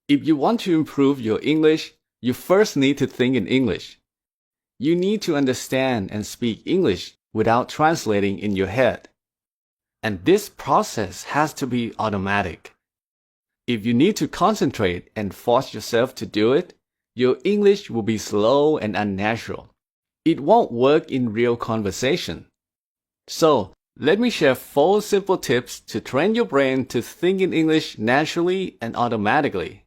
If you want to improve your English, you first need to think in English. You need to understand and speak English without translating in your head. And this process has to be automatic. If you need to concentrate and force yourself to do it, your English will be slow and unnatural. It won't work in real conversation. So, let me share 4 simple tips to train your brain to think in English naturally and automatically.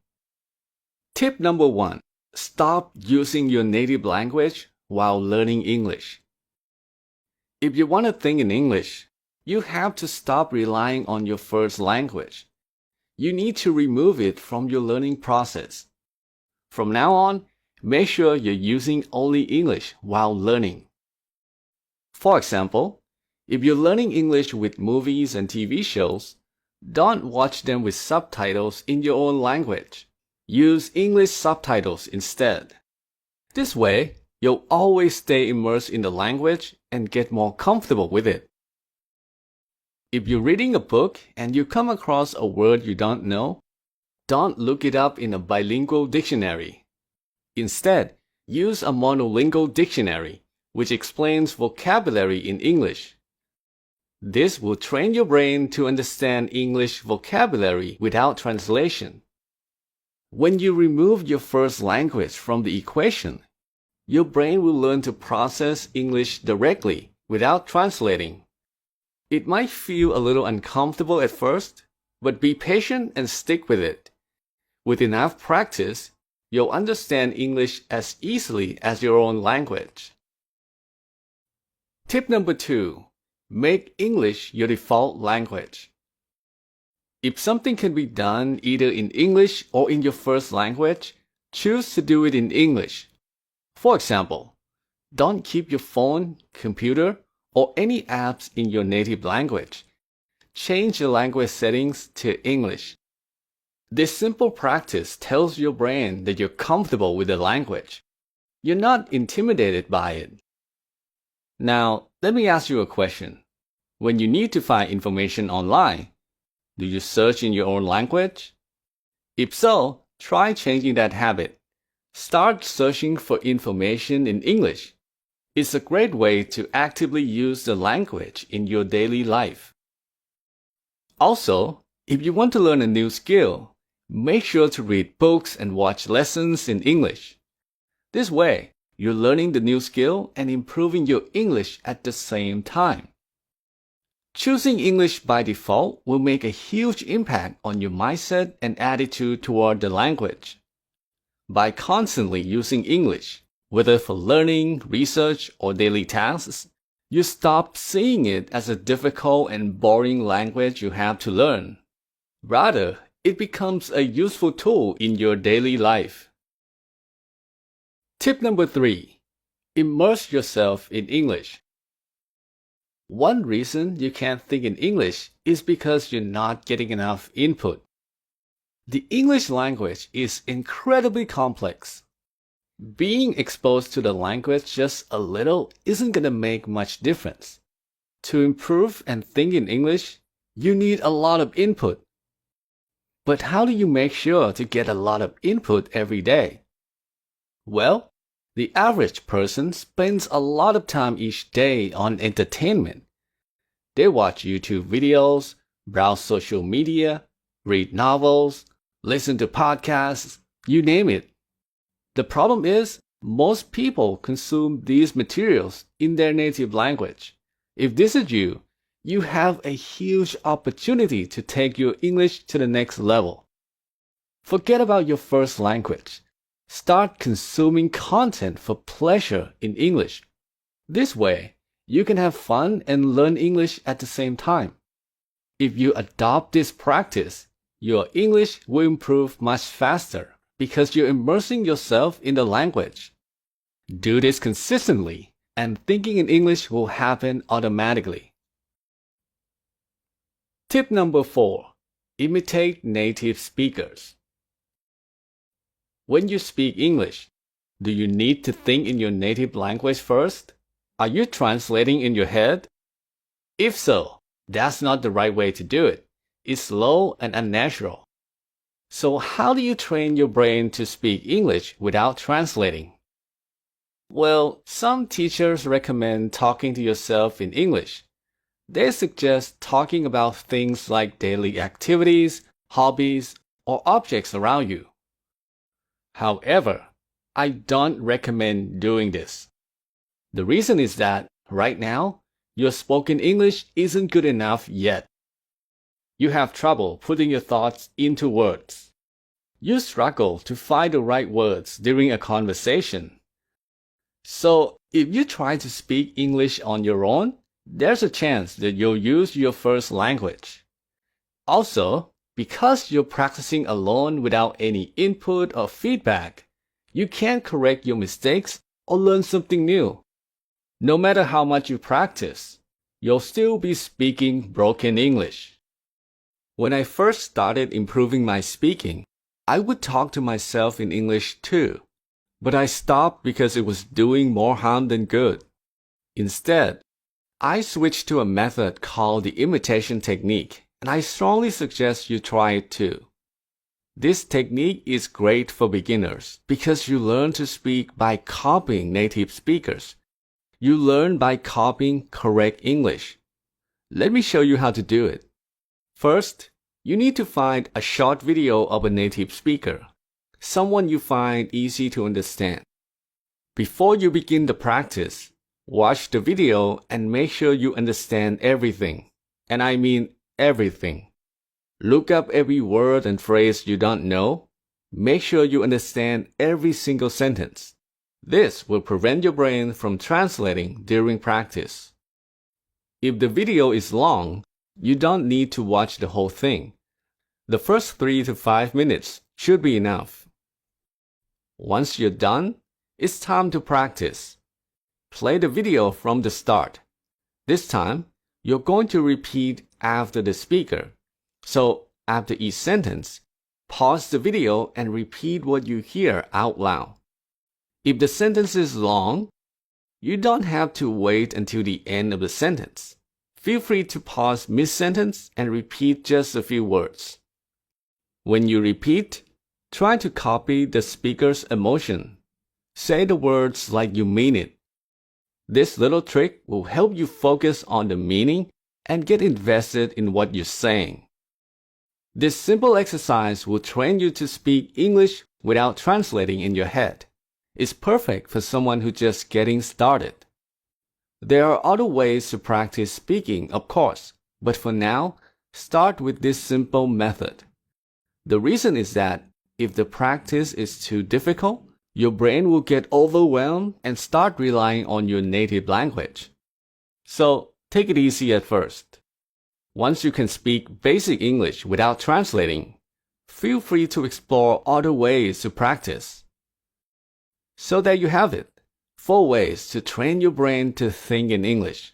Tip number 1. Stop using your native language while learning English. If you want to think in English, you have to stop relying on your first language. You need to remove it from your learning process. From now on, make sure you're using only English while learning. For example, if you're learning English with movies and TV shows, don't watch them with subtitles in your own language. Use English subtitles instead. This way, you'll always stay immersed in the language and get more comfortable with it. If you're reading a book and you come across a word you don't know, don't look it up in a bilingual dictionary. Instead, use a monolingual dictionary, which explains vocabulary in English. This will train your brain to understand English vocabulary without translation. When you remove your first language from the equation, your brain will learn to process English directly without translating. It might feel a little uncomfortable at first, but be patient and stick with it. With enough practice, you'll understand English as easily as your own language. Tip number 2. Make English your default language. If something can be done either in English or in your first language, choose to do it in English. For example, don't keep your phone, computer, or any apps in your native language. Change the language settings to English. This simple practice tells your brain that you're comfortable with the language. You're not intimidated by it. Now, let me ask you a question. When you need to find information online, do you search in your own language? If so, try changing that habit. Start searching for information in English. It's a great way to actively use the language in your daily life. Also, if you want to learn a new skill, make sure to read books and watch lessons in English. This way, you're learning the new skill and improving your English at the same time. Choosing English by default will make a huge impact on your mindset and attitude toward the language. By constantly using English, whether for learning, research, or daily tasks, you stop seeing it as a difficult and boring language you have to learn. Rather, it becomes a useful tool in your daily life. Tip number 3. Immerse yourself in English. One reason you can't think in English is because you're not getting enough input. The English language is incredibly complex. Being exposed to the language just a little isn't going to make much difference. To improve and think in English, you need a lot of input. But how do you make sure to get a lot of input every day? Well, the average person spends a lot of time each day on entertainment. They watch YouTube videos, browse social media, read novels, listen to podcasts, you name it. The problem is, most people consume these materials in their native language. If this is you, you have a huge opportunity to take your English to the next level. Forget about your first language. Start consuming content for pleasure in English. This way, you can have fun and learn English at the same time. If you adopt this practice, your English will improve much faster because you're immersing yourself in the language. Do this consistently, and thinking in English will happen automatically. Tip number 4. Imitate native speakers. When you speak English, do you need to think in your native language first? Are you translating in your head? If so, that's not the right way to do it. It's slow and unnatural. So how do you train your brain to speak English without translating? Well, some teachers recommend talking to yourself in English. They suggest talking about things like daily activities, hobbies, or objects around you. However, I don't recommend doing this. The reason is that, right now, your spoken English isn't good enough yet. You have trouble putting your thoughts into words. You struggle to find the right words during a conversation. So, if you try to speak English on your own, there's a chance that you'll use your first language. Also, because you're practicing alone without any input or feedback, you can't correct your mistakes or learn something new. No matter how much you practice, you'll still be speaking broken English. When I first started improving my speaking, I would talk to myself in English too, but I stopped because it was doing more harm than good. Instead, I switched to a method called the imitation technique, and I strongly suggest you try it too. This technique is great for beginners because you learn to speak by copying native speakers. You learn by copying correct English. Let me show you how to do it. First, you need to find a short video of a native speaker, someone you find easy to understand. Before you begin the practice, watch the video and make sure you understand everything. And I mean everything. Look up every word and phrase you don't know. Make sure you understand every single sentence. This will prevent your brain from translating during practice. If the video is long, you don't need to watch the whole thing. The first 3 to 5 minutes should be enough. Once you're done, it's time to practice. Play the video from the start. This time, you're going to repeat after the speaker. So, after each sentence, pause the video and repeat what you hear out loud. If the sentence is long, you don't have to wait until the end of the sentence. Feel free to pause mid-sentence and repeat just a few words. When you repeat, try to copy the speaker's emotion. Say the words like you mean it. This little trick will help you focus on the meaning and get invested in what you're saying. This simple exercise will train you to speak English without translating in your head. It's perfect for someone who's just getting started. There are other ways to practice speaking, of course, but for now, start with this simple method. The reason is that if the practice is too difficult, your brain will get overwhelmed and start relying on your native language. So, take it easy at first. Once you can speak basic English without translating, feel free to explore other ways to practice. So there you have it, 4 ways to train your brain to think in English.